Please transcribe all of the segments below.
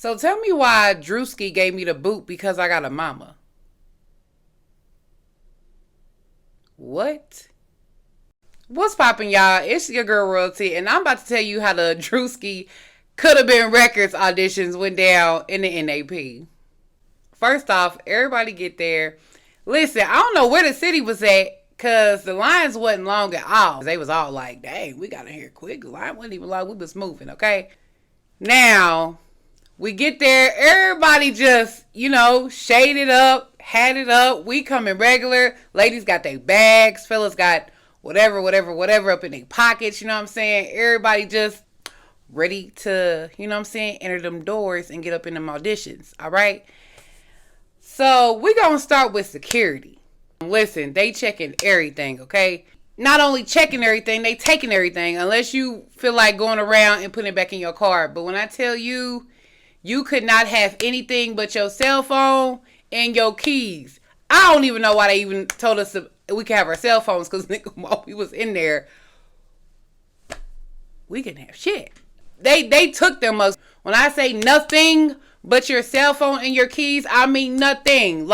So tell me why Druski gave me the boot because I got a mama. What? What's poppin', y'all? It's your girl Royalty, and I'm about to tell you how the Druski Coulda Been Records auditions went down in the NAP. First off, everybody get there. Listen, I don't know where the city was at, because the lines wasn't long at all. They was all like, dang, we got in here quick. The line wasn't even long. We was moving, okay? Now, we get there. Everybody just, shaded up, had it up. We coming regular. Ladies got their bags. Fellas got whatever up in their pockets. You know what I'm saying? Everybody just ready to, enter them doors and get up in them auditions. All right? So, we gonna start with security. Listen, they checking everything, okay? Not only checking everything, they taking everything. Unless you feel like going around and putting it back in your car. But when I tell you, you could not have anything but your cell phone and your keys. I don't even know why they even told us we could have our cell phones. Because while we was in there, we couldn't have shit. They took them us. When I say nothing but your cell phone and your keys, I mean nothing.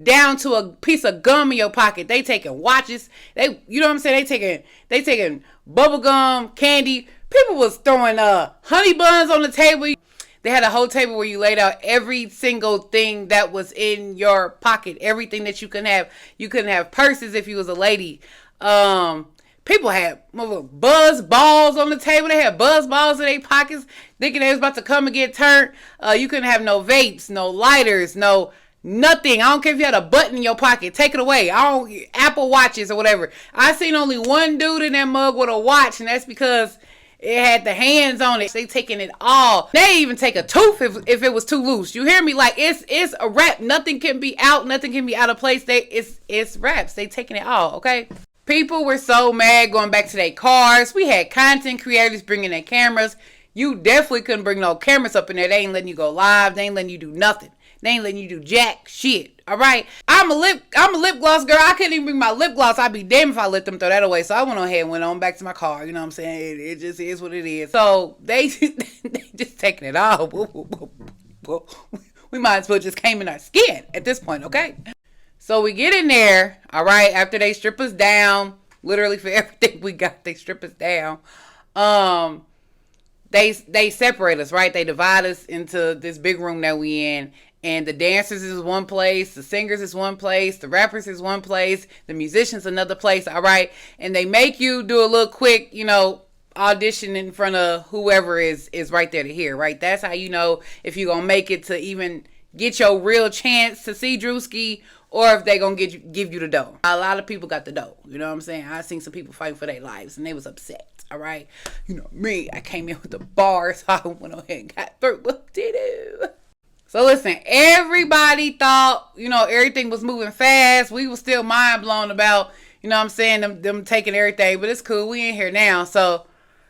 Down to a piece of gum in your pocket. They taking watches. You know what I'm saying? They taking bubble gum, candy. People was throwing honey buns on the table. They had a whole table where you laid out every single thing that was in your pocket. Everything that you couldn't have. You couldn't have purses if you was a lady. People had buzz balls on the table. They had buzz balls in their pockets, thinking they was about to come and get turned. You couldn't have no vapes, no lighters, no nothing. I don't care if you had a button in your pocket. Take it away. Apple Watches or whatever. I seen only one dude in that mug with a watch, and that's because it had the hands on it. They taking it all. They even take a tooth if it was too loose. You hear me? Like it's a wrap. Nothing can be out. Nothing can be out of place. It's wraps. They taking it all. Okay. People were so mad going back to their cars. We had content creators bringing their cameras. You definitely couldn't bring no cameras up in there. They ain't letting you go live. They ain't letting you do nothing. They ain't letting you do jack shit. All right. I'm a lip gloss girl. I couldn't even bring my lip gloss. I'd be damned if I let them throw that away. So I went on ahead and went on back to my car. You know what I'm saying? It just is what it is. So they just taking it all. We might as well just came in our skin at this point. Okay. So we get in there. All right. After they strip us down, literally for everything we got, they strip us down. They separate us, right? They divide us into this big room that we in. And the dancers is one place, the singers is one place, the rappers is one place, the musicians another place, all right? And they make you do a little quick, audition in front of whoever is right there to hear, right? That's how you know if you're going to make it to even get your real chance to see Druski or if they going to give you the dough. A lot of people got the dough, you know what I'm saying? I seen some people fighting for their lives and they was upset, all right? You know me, I came in with the bars, so I went ahead and got through. What did do? So listen, everybody thought, everything was moving fast. We were still mind blown about, them taking everything. But it's cool. We in here now. So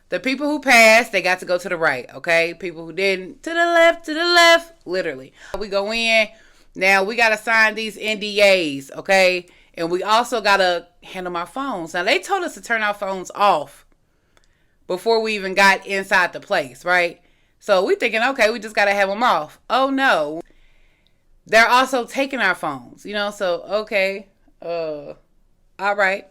the people who passed, they got to go to the right. Okay. People who didn't, to the left, literally. We go in. Now we got to sign these NDAs. Okay. And we also got to handle my phones. Now they told us to turn our phones off before we even got inside the place. Right. So we thinking, okay, we just got to have them off. Oh, no. They're also taking our phones, so, okay. All right.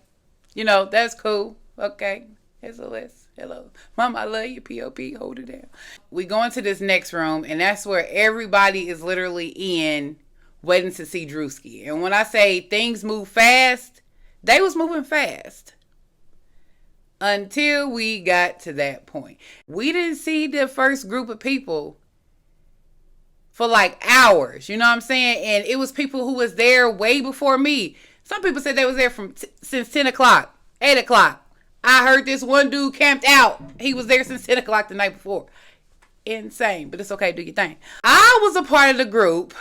That's cool. Okay. SOS. Hello. Mom, I love you. POP. Hold it down. We go into this next room, and that's where everybody is literally in waiting to see Druski. And when I say things move fast, they was moving fast. Until we got to that point. We didn't see the first group of people for like hours. You know what I'm saying? And it was people who was there way before me. Some people said they was there since 10 o'clock, 8 o'clock. I heard this one dude camped out. He was there since 10 o'clock the night before. Insane. But it's okay. Do your thing. I was a part of the group.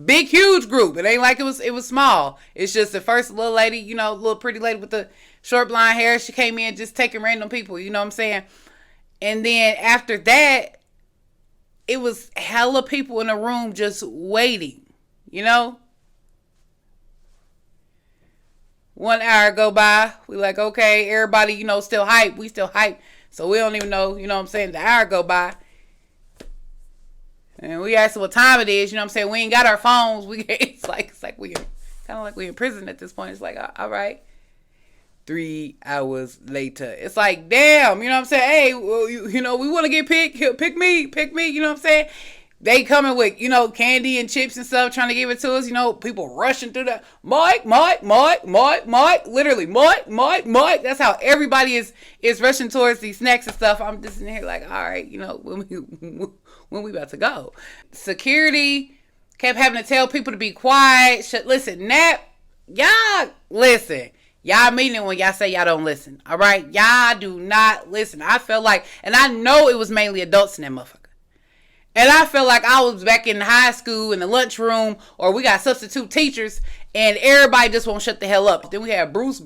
Big, huge group. It ain't like it was small. It's just the first little lady, little pretty lady with the short blonde hair. She came in just taking random people. You know what I'm saying? And then after that, it was hella people in the room just waiting. 1 hour go by. We like, okay, everybody, still hype. We still hype. So we don't even know, what I'm saying? The hour go by. And we asked what time it is. You know what I'm saying? We ain't got our phones. It's like we kind of like we in prison at this point. It's like, all right. 3 hours later, it's like, damn. You know what I'm saying? Hey, well, you know, we want to get picked. Pick me. You know what I'm saying? They coming with, you know, candy and chips and stuff, trying to give it to us. You know, people rushing through that. Mike. Literally, Mike. That's how everybody is rushing towards these snacks and stuff. I'm just in here like, all right, you know, when we about to go. Security kept having to tell people to be quiet. Listen, y'all listen. Y'all mean it when y'all say y'all don't listen. All right? Y'all do not listen. I felt like, and I know it was mainly adults in that motherfucker. And I felt like I was back in high school in the lunchroom, or we got substitute teachers, and everybody just won't shut the hell up. Then we had Bruce.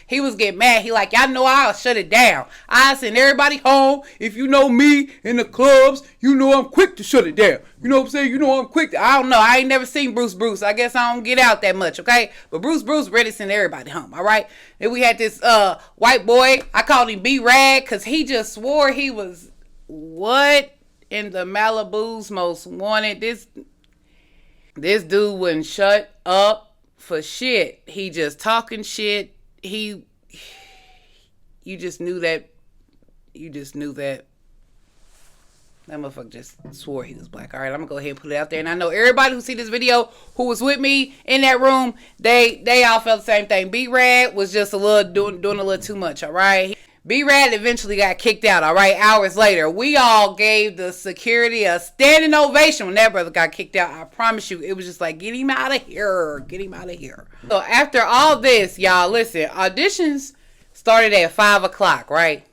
He was getting mad. He like, y'all know I'll shut it down. I send everybody home. If you know me in the clubs, you know I'm quick to shut it down. You know what I'm saying? You know I'm quick. I don't know. I ain't never seen Bruce. I guess I don't get out that much, okay? But Bruce ready to send everybody home, all right? Then we had this white boy. I called him B-Rag because he just swore he was, what? In the Malibu's most wanted. This dude wouldn't shut up for shit. He just talking shit. You just knew that that motherfucker just swore he was black. All right, I'm gonna go ahead and put it out there. And I know everybody who see this video who was with me in that room, they all felt the same thing. B-Rad was just a little doing a little too much. All right. B-Rad eventually got kicked out, all right, hours later. We all gave the security a standing ovation when that brother got kicked out. I promise you, it was just like, get him out of here. So after all this, y'all, listen, auditions started at 5 o'clock, right?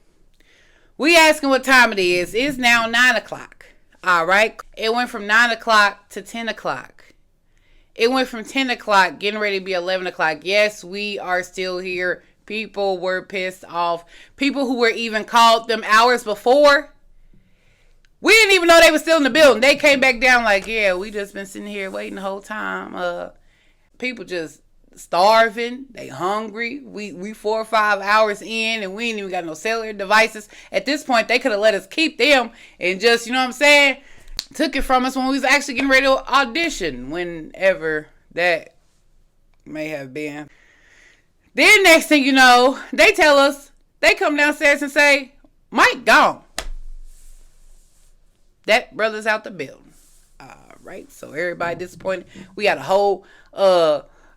We asking what time it is. It's now 9 o'clock, all right? It went from 9 o'clock to 10 o'clock. It went from 10 o'clock, getting ready to be 11 o'clock. Yes, we are still here. People were pissed off. People who were even called them hours before, we didn't even know they were still in the building. They came back down like, yeah, we just been sitting here waiting the whole time. People just starving. They hungry. We 4 or 5 hours in and we ain't even got no cellular devices. At this point, they could have let us keep them and just, you know what I'm saying, took it from us when we was actually getting ready to audition, whenever that may have been. Then next thing you know, they tell us, they come downstairs and say, Mike gone. That brother's out the building. All right, so everybody disappointed. We got a whole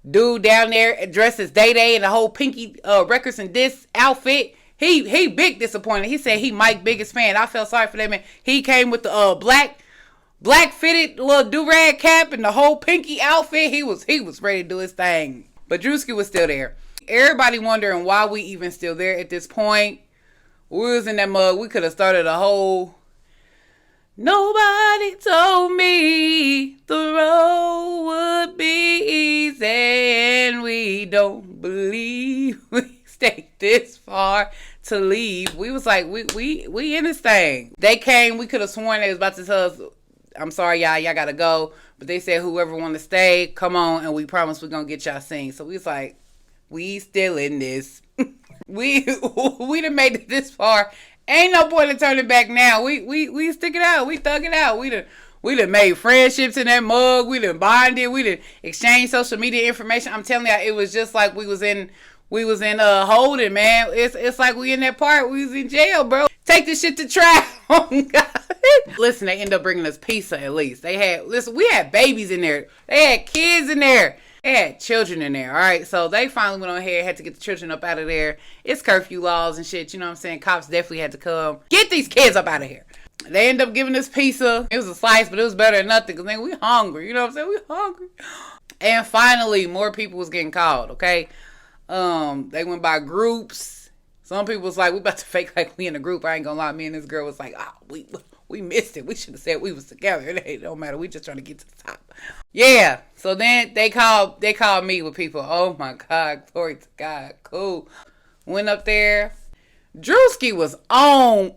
dude down there dressed as Day in the whole Pinky Records and Disc outfit. He big disappointed. He said he Mike's biggest fan. I felt sorry for that man. He came with the black fitted little do-rag cap and the whole Pinky outfit. He was ready to do his thing. But Druski was still there. Everybody wondering why we even still there at this point. We was in that mug. We could have started a whole, nobody told me the road would be easy, and we don't believe we stayed this far to leave. We was like, we in this thing. They came. We could have sworn they was about to tell us, I'm sorry, y'all gotta go. But they said whoever want to stay, come on, and we promise we're gonna get y'all seen. So we was like, we still in this. we done made it this far. Ain't no point in turning back now. We stick it out. We thug it out. We done made friendships in that mug. We done bonded. We done exchanged social media information. I'm telling you, it was just like we was in holding, man. It's like we in that part. We was in jail, bro. Take this shit to trial. Oh, God. Listen, they ended up bringing us pizza at least. We had babies in there. They had kids in there. They had children in there, all right? So they finally went on ahead, had to get the children up out of there. It's curfew laws and shit, you know what I'm saying? Cops definitely had to come. Get these kids up out of here. They ended up giving us pizza. It was a slice, but it was better than nothing because, man, we hungry. You know what I'm saying? We hungry. And finally, more people was getting called, okay? They went by groups. Some people was like, we about to fake like we in a group. I ain't gonna lie. Me and this girl was like, we missed it. We should have said we was together. It don't matter. We just trying to get to the top. Yeah. So then they called me with people. Oh my God. Glory to God. Cool. Went up there. Druski was on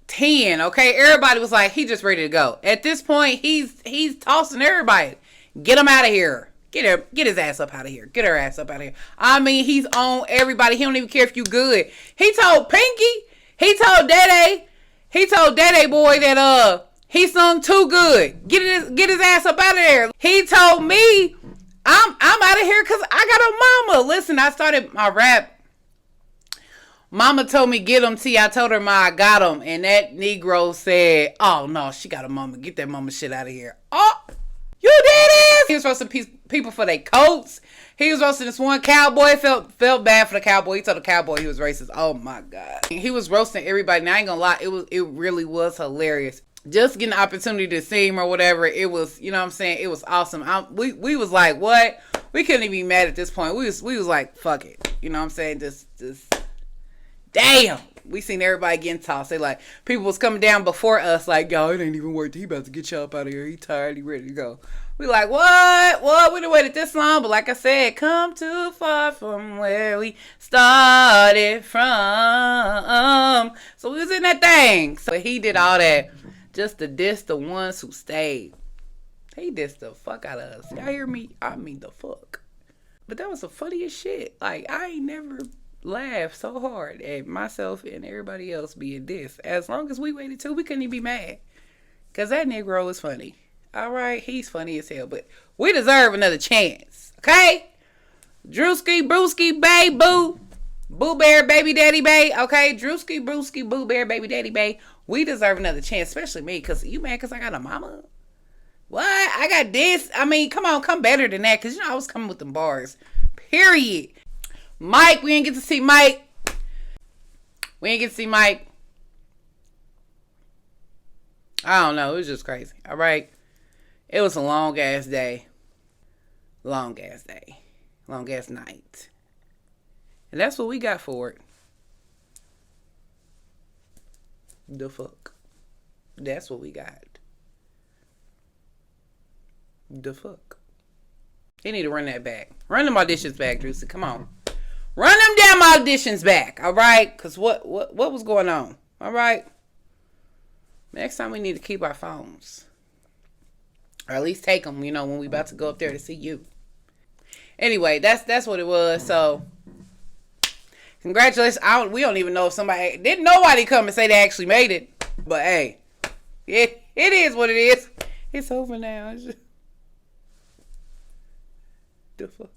10. Okay. Everybody was like, he just ready to go. At this point, he's tossing everybody. Get him out of here. Get his ass up out of here. Get her ass up out of here. I mean, he's on everybody. He don't even care if you good. He told Pinky. He told Dede boy that He sung too good. Get his ass up out of there. He told me I'm out of here because I got a mama. Listen, I started my rap. Mama told me get him. T. I told her I got him. And that Negro said, oh no, she got a mama. Get that mama shit out of here. Oh, you did it. He was roasting people for their coats. He was roasting this one cowboy. Felt bad for the cowboy. He told the cowboy he was racist. Oh my God. He was roasting everybody. Now I ain't gonna lie. It really was hilarious. Just getting the opportunity to see him or whatever, it was, you know what I'm saying? It was awesome. We was like, what? We couldn't even be mad at this point. We was like, fuck it. You know what I'm saying? Just damn. We seen everybody getting tossed. They like, people was coming down before us like, yo, it ain't even worth it. He about to get you up out of here. He tired. He ready to go. We like, what? We done waited this long. But like I said, come too far from where we started from. So we was in that thing. So he did all that just to diss the ones who stayed. He dissed the fuck out of us. Y'all hear me? I mean the fuck. But that was the funniest shit. Like, I ain't never laughed so hard at myself and everybody else being dissed. As long as we waited too, we couldn't even be mad. Because that Negro is funny. All right, he's funny as hell. But we deserve another chance. Okay? Druski, Brewski, Bay, Boo. Boo Bear, Baby Daddy Bay. Okay? Druski, Brewski, Boo Bear, Baby Daddy Bay. We deserve another chance. Especially me. Because you mad because I got a mama? What? I got this? I mean, come on. Come better than that. Because, you know, I was coming with them bars. Period. Mike, we didn't get to see Mike. I don't know. It was just crazy. All right. It was a long ass day. Long ass night. And that's what we got for it. The fuck. That's what we got. The fuck. He need to run that back. Run them auditions back, Druski. Come on. Run them damn auditions back. All right? Because what was going on? All right? Next time we need to keep our phones. Or at least take them, you know, when we about to go up there to see you. Anyway, that's what it was. So, congratulations. We don't even know if somebody... Didn't nobody come and say they actually made it. But, hey. It is what it is. It's over now. The fuck?